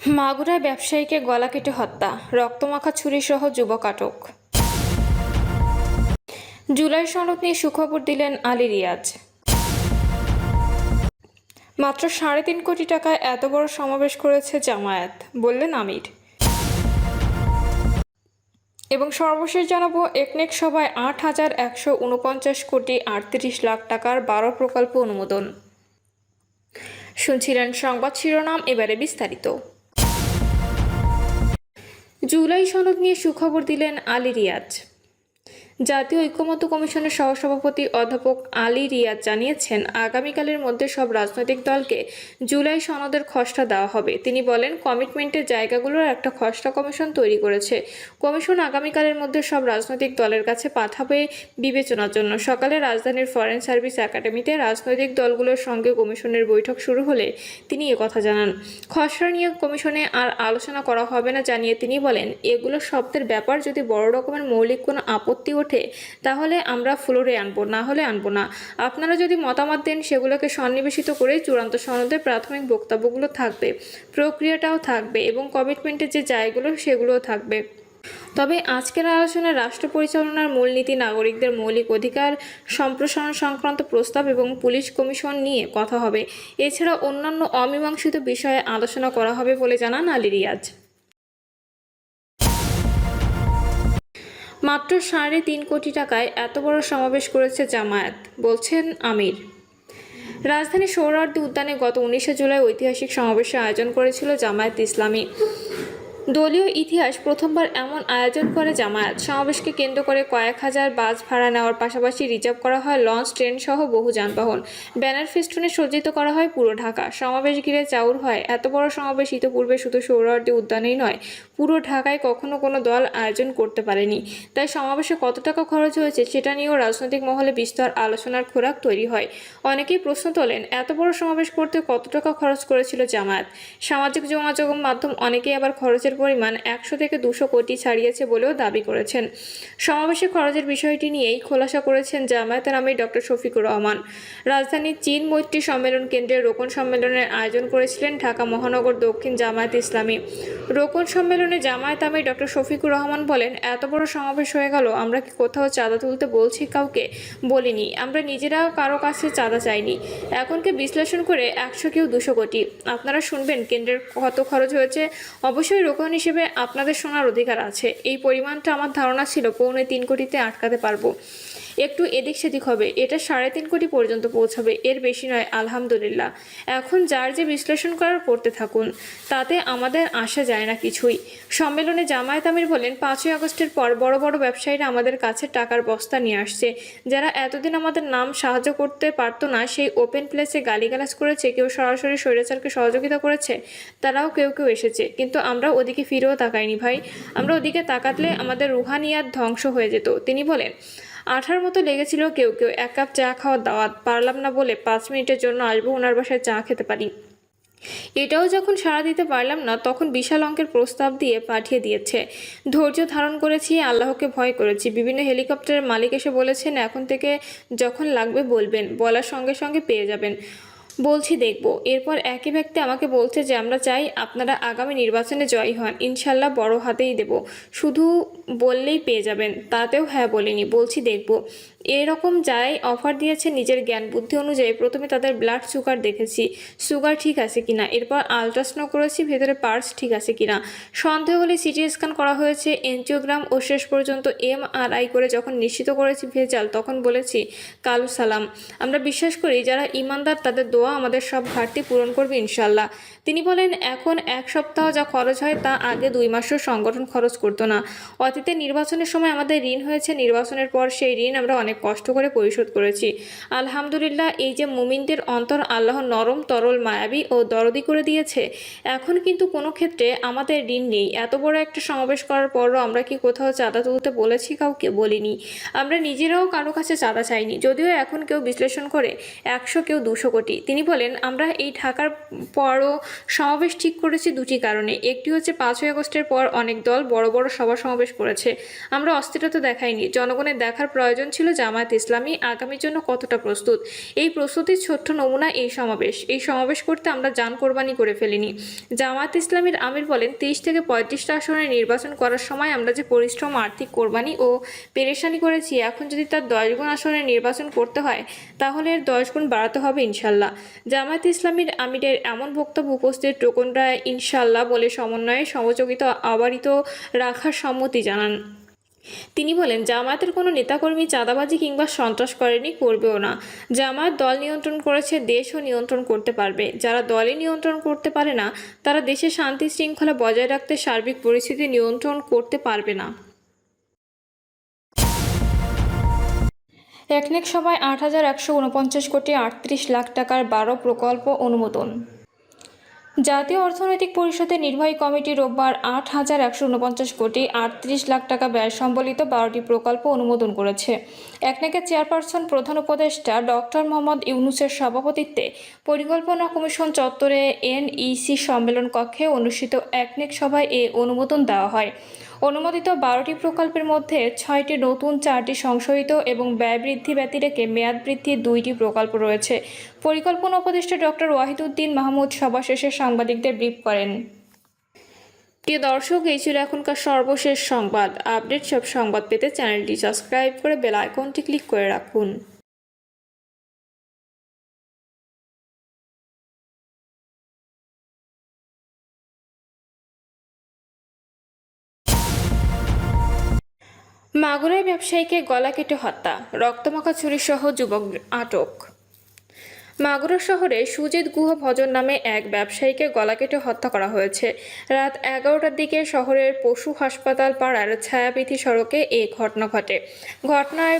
মাগুরায় ব্যবসায়ীকে গলা কেটে হত্যা, রক্তমাখা ছুরিসহ যুবক আটক। জুলাই সনদ নিয়ে সুখবর দিলেন আলী রিয়াজ। মাত্র ৩.৫ কোটি টাকায় এত বড় সমাবেশ করেছে জামায়াত, বললেন আমির। এবং সর্বশেষ জানাবো, একনেক সভায় ৮,১৪৯ কোটি ৩৮ লাখ টাকার ১২ প্রকল্প অনুমোদন। শুনছিলেন সংবাদ শিরোনাম, এবারে বিস্তারিত। জুলাই সনদ নিয়ে সুখবর দিলেন আলী রিয়াজ। জাতীয় ঐকমত্য কমিশনের সহসভাপতি অধ্যাপক আলী রিয়াজ জানিয়েছেন, আগামীকালের মধ্যে সব রাজনৈতিক দলকে জুলাই সনদের খসড়া দেওয়া হবে। তিনি বলেন, কমিটমেন্টের জায়গাগুলোর একটা খসড়া কমিশন তৈরি করেছে। কমিশন আগামীকালের মধ্যে সব রাজনৈতিক দলের কাছে পাঠাবে বিবেচনার জন্য। সকালে রাজধানীর ফরেন সার্ভিস একাডেমিতে রাজনৈতিক দলগুলোর সঙ্গে কমিশনের বৈঠক শুরু হলে তিনি একথা জানান। খসড়া নিয়ে কমিশনে আর আলোচনা করা হবে না জানিয়ে তিনি বলেন, এগুলো শব্দের ব্যাপার, যদি বড় রকমের মৌলিক কোনো আপত্তি ওঠে তাহলে আমরা ফ্লোরে আনবো, না হলে আনবো না। আপনারা যদি মতামত দেন সেগুলোকে সন্নিবেশিত করে চূড়ান্ত সনদের প্রাথমিক বক্তব্যগুলো থাকবে, প্রক্রিয়াটাও থাকবে এবং কমিটমেন্টের যে জায়গাগুলো সেগুলোও থাকবে। তবে আজকের আলোচনায় রাষ্ট্র পরিচালনার মূলনীতি, নাগরিকদের মৌলিক অধিকার সম্প্রসারণ সংক্রান্ত প্রস্তাব এবং পুলিশ কমিশন নিয়ে কথা হবে। এছাড়া অন্যান্য অমীমাংসিত বিষয়ে আলোচনা করা হবে বলে জানান আলী রিয়াজ। মাত্র ৩.৫ কোটি টাকায় এত বড় সমাবেশ করেছে জামায়াত, বলছেন আমির। রাজধানীর সোহরাওয়ার্দী উদ্যানে গত ১৯শে জুলাই ঐতিহাসিক সমাবেশের আয়োজন করেছিল জামায়াত ইসলামী। দলীয় ইতিহাস প্রথমবার এমন আয়োজন করে জামায়াত। সমাবেশকে কেন্দ্র করে কয়েক হাজার বাস ভাড়া নেওয়ার পাশাপাশি রিজার্ভ করা হয় লঞ্চ, ট্রেন সহ বহু যানবাহন। ব্যানার ফেস্টুনে সজ্জিত করা হয় পুরো ঢাকা। সমাবেশ ঘিরে চাউর হয়, এত বড় সমাবেশ ইতিপূর্বে শুধু সোহরাওয়ার্দী উদ্যানেই নয়, পুরো ঢাকায় কখনো কোনো দল আয়োজন করতে পারেনি। তাই সমাবেশে কত টাকা খরচ হয়েছে সেটা নিয়েও রাজনৈতিক মহলে বিস্তর আলোচনার খোরাক তৈরি হয়। অনেকেই প্রশ্ন তোলেন, এত বড় সমাবেশ করতে কত টাকা খরচ করেছিল জামায়াত। সামাজিক যোগাযোগ মাধ্যম অনেকেই আবার খরচের পরিমাণ ১০০ থেকে ২০০ কোটি ছাড়িয়েছে বলেও দাবি করেছেন। সমাবেশে খরচের বিষয়টি নিয়েই খোলাসা করেছেন জামায়াতের আমির ডক্টর শফিকুর রহমান। রাজধানীর চীন মৈত্রী সম্মেলন কেন্দ্রে রোকন সম্মেলনের আয়োজন করেছিলেন ঢাকা মহানগর দক্ষিণ জামায়াত ইসলামী। রোকন সম্মেলনে জামায়াত আমির ডক্টর শফিকুর রহমান বলেন, এত বড় সমাবেশ হয়ে গেল, আমরা কি কোথাও চাঁদা তুলতে বলছি? কাউকে বলিনি, আমরা নিজেরাও কারো কাছে চাঁদা চাইনি। এখনকে বিশ্লেষণ করে ১০০ কেউ ২০০ কোটি। আপনারা শুনবেন কেন্দ্রের কত খরচ হয়েছে। অবশ্যই রোকন হিসেবে আপনাদের শোনার অধিকার আছে। এই পরিমাণটা আমার ধারণা ছিল ৩.৫ কোটিতে আটকাতে পারবো, একটু এদিক সেদিক হবে, এটা ৩.৫ কোটি পর্যন্ত পৌঁছাবে, এর বেশি নয়। আলহামদুলিল্লাহ, এখন যার যে বিশ্লেষণ করার করতে থাকুন, তাতে আমাদের আসা যায় না কিছুই। সম্মেলনে জামায়াত আমির বলেন, ৫ই আগস্টের পর বড় বড় ব্যবসায়ীরা আমাদের কাছে টাকার বস্তা নিয়ে আসছে। যারা এতদিন আমাদের নাম সাহায্য করতে পারতো না, সেই ওপেন প্লেসে গালিগালাজ করেছে, কেউ সরাসরি স্বৈরাচারকে সহযোগিতা করেছে, তারাও কেউ কেউ এসেছে। কিন্তু আমরা ওদিকে ফিরেও তাকাইনি ভাই। আমরা ওদিকে তাকাতলে আমাদের রুহানিয়াত ধ্বংস হয়ে যেত। তিনি বলেন, আঠার মতো লেগেছিল কেউ কেউ। ১ কাপ চা খাওয়ার দাওয়াত, পারলাম না বলে ৫ মিনিটের জন্য আসবো ওনার বাসায় চা খেতে পারি, এটাও যখন সাড়া দিতে পারলাম না, তখন বিশাল অঙ্কের প্রস্তাব দিয়ে পাঠিয়ে দিয়েছে। ধৈর্য ধারণ করেছি, আল্লাহকে ভয় করেছি। বিভিন্ন হেলিকপ্টারের মালিক এসে বলেছেন, এখন থেকে যখন লাগবে বলবেন, বলার সঙ্গে সঙ্গে পেয়ে যাবেন। বলছি দেখব। এরপর একই ব্যক্তি আমাকে বলছে যে, আমরা চাই আপনারা আগামী নির্বাচনে জয়ী হন, ইনশাল্লাহ বড় হাতেই দেব, শুধু বললেই পেয়ে যাবেন। তাতেও হ্যাঁ বলিনি, বলছি দেখব। এরকম যাই অফার দিয়েছে নিজের জ্ঞান বুদ্ধি অনুযায়ী। প্রথমে তাদের ব্লাড সুগার দেখেছি, সুগার ঠিক আছে কিনা, এরপর আলট্রাসাউন্ড করেছি ভেতরে পার্স ঠিক আছে কিনা, সন্দেহ হলে সিটি স্ক্যান করা হয়েছে, এনজিওগ্রাম, ও শেষ পর্যন্ত MRI করে যখন নিশ্চিত করেছি ভেজাল, তখন বলেছি কালু সালাম। আমরা বিশ্বাস করি যারা ইমানদার তাদের দোয়া আমাদের সব ঘাটতি পূরণ করবে ইনশাল্লাহ। তিনি বলেন, এখন ১ সপ্তাহ যা খরচ হয় তা আগে ২ মাসের সংগঠন খরচ করতো না। অতীতে নির্বাচনের সময় আমাদের ঋণ হয়েছে, নির্বাচনের পর সেই ঋণ আমরা অনেক কষ্ট করে পরিশোধ করেছি। আলহামদুলিল্লাহ, এই যে মুমিনদের অন্তর আল্লাহ নরম, তরল, মায়াবী ও দরদি করে দিয়েছে। এখন কিন্তু কোনো ক্ষেত্রে আমাদের ঋণ নেই। এত বড় একটা সমাবেশ করার পরও আমরা কি কোথাও চাঁদা তুলতে বলেছি? কাউকে বলিনি। আমরা নিজেরাও কারো কাছে চাঁদা চাইনি। যদিও এখন কেউ বিশ্লেষণ করে ১০০ কেউ ২০০ কোটি। তিনি বলেন, আমরা এই ঢাকার পরও সমাবেশ ঠিক করেছি দুটি কারণে। একটি হচ্ছে ৫ই আগস্টের পর অনেক দল বড় বড় সভা সমাবেশ করেছে। আমরা অস্থিরতা দেখাইনি, জনগণের দেখার প্রয়োজন ছিল জামায়াত ইসলামী আগামীর জন্য কতটা প্রস্তুত। এই প্রস্তুতির ছোট্ট নমুনা এই সমাবেশ। এই সমাবেশ করতে আমরা জান কোরবানি করে ফেলিনি। জামায়াত ইসলামীর আমির বলেন, 30 থেকে 35টা আসনে নির্বাচন করার সময় আমরা যে পরিশ্রম, আর্থিক কোরবানি ও পেরেশানি করেছি, এখন যদি তার 10 গুণ আসনে নির্বাচন করতে হয় তাহলে এর 10 গুণ বাড়াতে হবে ইনশাল্লাহ। জামায়াত ইসলামীর আমিরের এমন বক্তব্য উপস্থিত টোকনরা ইনশাল্লাহ বলে সমন্বয়ে সহযোগিতা অবারিত রাখার সম্মতি জানান। তিনি বলেন, জামায়াতের কোনো নেতাকর্মী চাঁদাবাজি কিংবা সন্ত্রাস করেনি, করবেও না। জামায়াত দল নিয়ন্ত্রণ করেছে, দেশও নিয়ন্ত্রণ করতে পারবে। যারা দলে নিয়ন্ত্রণ করতে পারে না তারা দেশে শান্তি শৃঙ্খলা বজায় রাখতে সার্বিক পরিস্থিতি নিয়ন্ত্রণ করতে পারবে না। একনেক সভায় ৮,১৪৯ কোটি ৩৮ লাখ টাকার 12 প্রকল্প অনুমোদন। জাতীয় অর্থনৈতিক পরিষদের নির্বাহী কমিটি রোববার ৮,১৪৯ কোটি ৩৮ লাখ টাকা ব্যয় সম্বলিত 12টি প্রকল্প অনুমোদন করেছে। একনেকের চেয়ারপারসন প্রধান উপদেষ্টা ডক্টর মোহাম্মদ ইউনূসের সভাপতিত্বে পরিকল্পনা কমিশন চত্বরে NEC সম্মেলন কক্ষে অনুষ্ঠিত একনেক সভায় এ অনুমোদন দেওয়া হয়। অনুমোদিত 12টি প্রকল্পের মধ্যে 6টি নতুন, 4টি সংশোধিত এবং ব্যয় বৃদ্ধি ব্যতি রেখে মেয়াদ বৃদ্ধির 2টি প্রকল্প রয়েছে। পরিকল্পনা উপদেষ্টা ডক্টর ওয়াহিদুদ্দিন মাহমুদ সভা শেষে সাংবাদিকদের ব্রিফ করেন। প্রিয় দর্শক, এই ছিল এখনকার সর্বশেষ সংবাদ। আপডেট সব সংবাদ পেতে চ্যানেলটি সাবস্ক্রাইব করে বেল আইকনটি ক্লিক করে রাখুন। মাগুরায় ব্যবসায়ীকে গলা কেটে হত্যা, রক্তমাখা ছুরিসহ যুবক আটক। মাগুরা শহরে সুজিত গুহ ভজন নামে এক ব্যবসায়ীকে গলা কেটে হত্যা করা হয়েছে। রাত 11টার দিকে শহরের পশু হাসপাতাল পাড়ার ছায়াপীথি সড়কে এই ঘটনা ঘটে। ঘটনার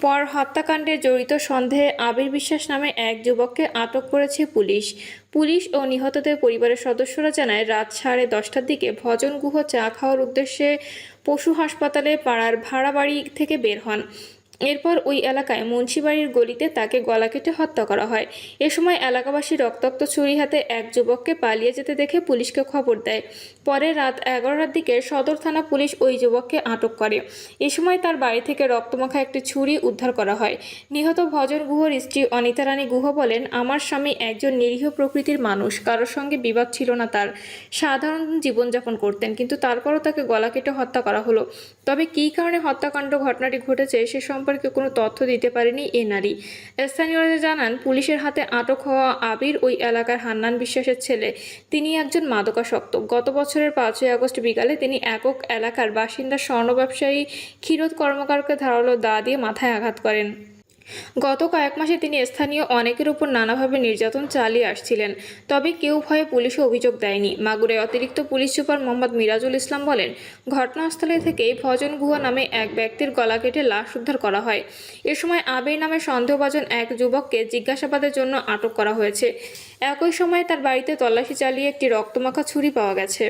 পর হত্যাকাণ্ডে জড়িত সন্দেহে আবির বিশ্বাস নামে এক যুবককে আটক করেছে পুলিশ ও নিহতদের পরিবারের সদস্যরা জানায়, রাত 10:30টার দিকে ভজন গুহ চা খাওয়ার উদ্দেশ্যে পশু হাসপাতালে পাড়ার ভাড়া বাড়ি থেকে বের হন। এরপর ওই এলাকায় মুন্সিবাড়ির গলিতে তাকে গলা কেটে হত্যা করা হয়। এ সময় এলাকাবাসী রক্তাক্ত ছুরি হাতে এক যুবককে পালিয়ে যেতে দেখে পুলিশকে খবর দেয়। পরে রাত 11টার দিকে সদর থানা পুলিশ ওই যুবককে আটক করে। এ সময় তার বাড়ি থেকে রক্তমাখা একটি ছুরি উদ্ধার করা হয়। নিহত ভজন গুহর স্ত্রী অনিতা রানী গুহ বলেন, আমার স্বামী একজন নিরীহ প্রকৃতির মানুষ, কারোর সঙ্গে বিবাদ ছিল না তার, সাধারণ জীবনযাপন করতেন, কিন্তু তারপরও তাকে গলা কেটে হত্যা করা হলো। তবে কী কারণে হত্যাকাণ্ড ঘটনাটি ঘটেছে সে সম্পর্কে কোনো তথ্য দিতে পারেনি এ নারী। স্থানীয়রা জানান, পুলিশের হাতে আটক হওয়া আবির ওই এলাকার হান্নান বিশ্বাসের ছেলে। তিনি একজন মাদকাসক্ত। গত বছরের 5ই আগস্ট বিকালে তিনি একক এলাকার বাসিন্দা স্বর্ণ ব্যবসায়ী ক্ষীরোদ কর্মকারকে ধারালো দা দিয়ে মাথায় আঘাত করেন। গত কয়েক মাসে তিনি স্থানীয় অনেকের উপর নানাভাবে নির্যাতন চালিয়ে আসছিলেন, তবে কেউ ভয়ে পুলিশে অভিযোগ দেয়নি। মাগুরায় অতিরিক্ত পুলিশ সুপার মোহাম্মদ মিরাজুল ইসলাম বলেন, ঘটনাস্থলে থেকেই ভজন গুহ নামে এক ব্যক্তির গলা কেটে লাশ উদ্ধার করা হয়। এ সময় আবির নামে সন্দেহভাজন এক যুবককে জিজ্ঞাসাবাদের জন্য আটক করা হয়েছে। একই সময়ে তার বাড়িতে তল্লাশি চালিয়ে একটি রক্তমাখা ছুরি পাওয়া গেছে।